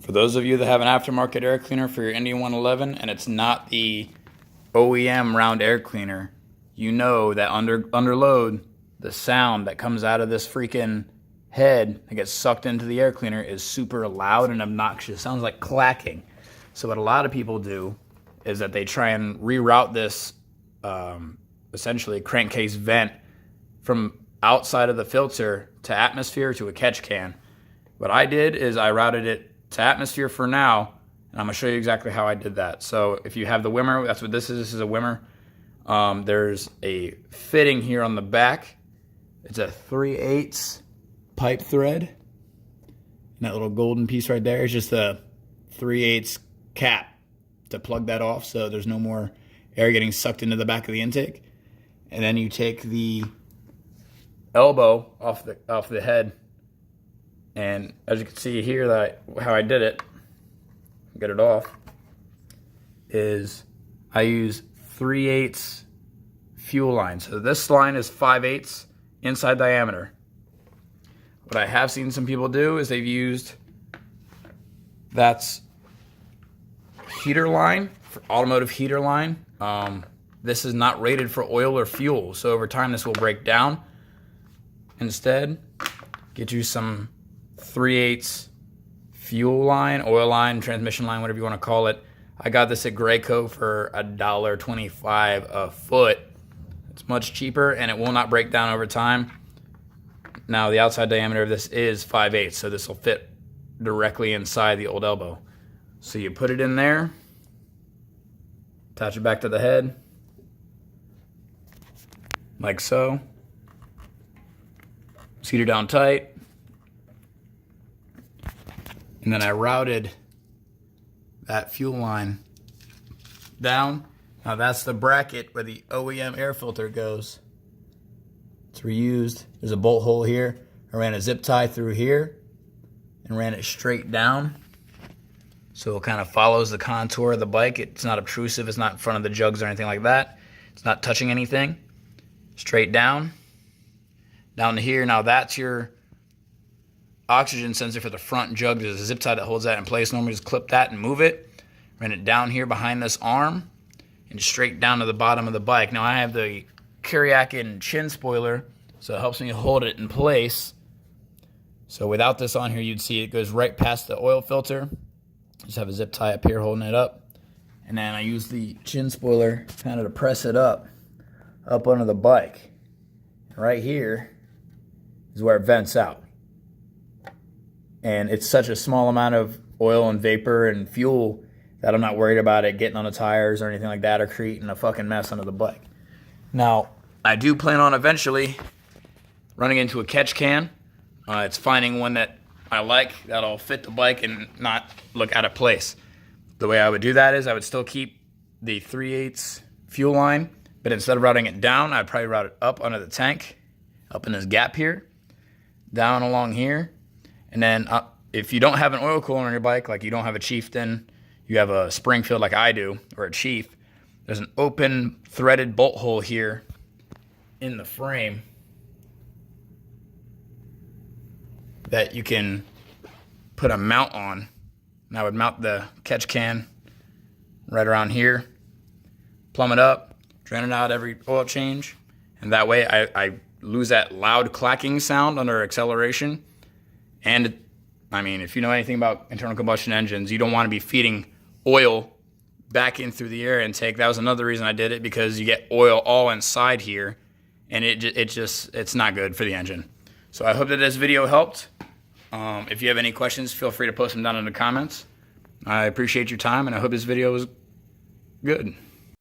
For those of you that have an aftermarket air cleaner for your Indy 111 and it's not the OEM round air cleaner, you know that under load, the sound that comes out of this freaking head that gets sucked into the air cleaner is super loud and obnoxious. It sounds like clacking. So what a lot of people do is that they try and reroute this essentially crankcase vent from outside of the filter to atmosphere to a catch can. What I did is I routed it to atmosphere for now, and I'm going to show you exactly how I did that. So if you have the Wimmer, that's what this is. This is a Wimmer. There's a fitting here on the back. It's a 3/8 pipe thread. And that little golden piece right there is just a 3/8 cap to plug that off so there's no more air getting sucked into the back of the intake. And then you take the elbow off the head, and as you can see here, how I did it, get it off, is I use 3/8 fuel line. So this line is 5/8 inside diameter. What I have seen some people do is they've used, that's heater line, for automotive heater line. This is not rated for oil or fuel, so over time this will break down. Instead, get you some 3/8 fuel line, oil line, transmission line, whatever you want to call it. I got this at Graco for $1.25 a foot. It's much cheaper and it will not break down over time. Now the outside diameter of this is 5/8, so this will fit directly inside the old elbow. So you put it in there, attach it back to the head, like so. Seat her down tight. And then I routed that fuel line down. Now that's the bracket where the OEM air filter goes. It's reused. There's a bolt hole here. I ran a zip tie through here and ran it straight down. So it kind of follows the contour of the bike. It's not obtrusive. It's not in front of the jugs or anything like that. It's not touching anything. Straight down. Down to here. Now that's your oxygen sensor for the front jug. There's a zip tie that holds that in place. Normally just clip that and move it. Run it down here behind this arm and straight down to the bottom of the bike. Now I have the Kiriakin chin spoiler, so it helps me hold it in place. So without this on here, you'd see it goes right past the oil filter. Just have a zip tie up here holding it up. And then I use the chin spoiler kind of to press it up under the bike. Right here is where it vents out. And it's such a small amount of oil and vapor and fuel that I'm not worried about it getting on the tires or anything like that or creating a fucking mess under the bike. Now, I do plan on eventually running into a catch can. It's finding one that I like, that'll fit the bike and not look out of place. The way I would do that is I would still keep the 3/8 fuel line, but instead of routing it down, I'd probably route it up under the tank, up in this gap here, down along here. And then if you don't have an oil cooler on your bike, like you don't have a Chieftain, you have a Springfield like I do, or a Chief, there's an open threaded bolt hole here in the frame that you can put a mount on. And I would mount the catch can right around here, plumb it up, drain it out every oil change, and that way I lose that loud clacking sound under acceleration. And I mean, if you know anything about internal combustion engines, you don't want to be feeding oil back in through the air intake. That was another reason I did it, because you get oil all inside here, and it's not good for the engine. So I hope that this video helped. If you have any questions, feel free to post them down in the comments. I appreciate your time, and I hope this video was good.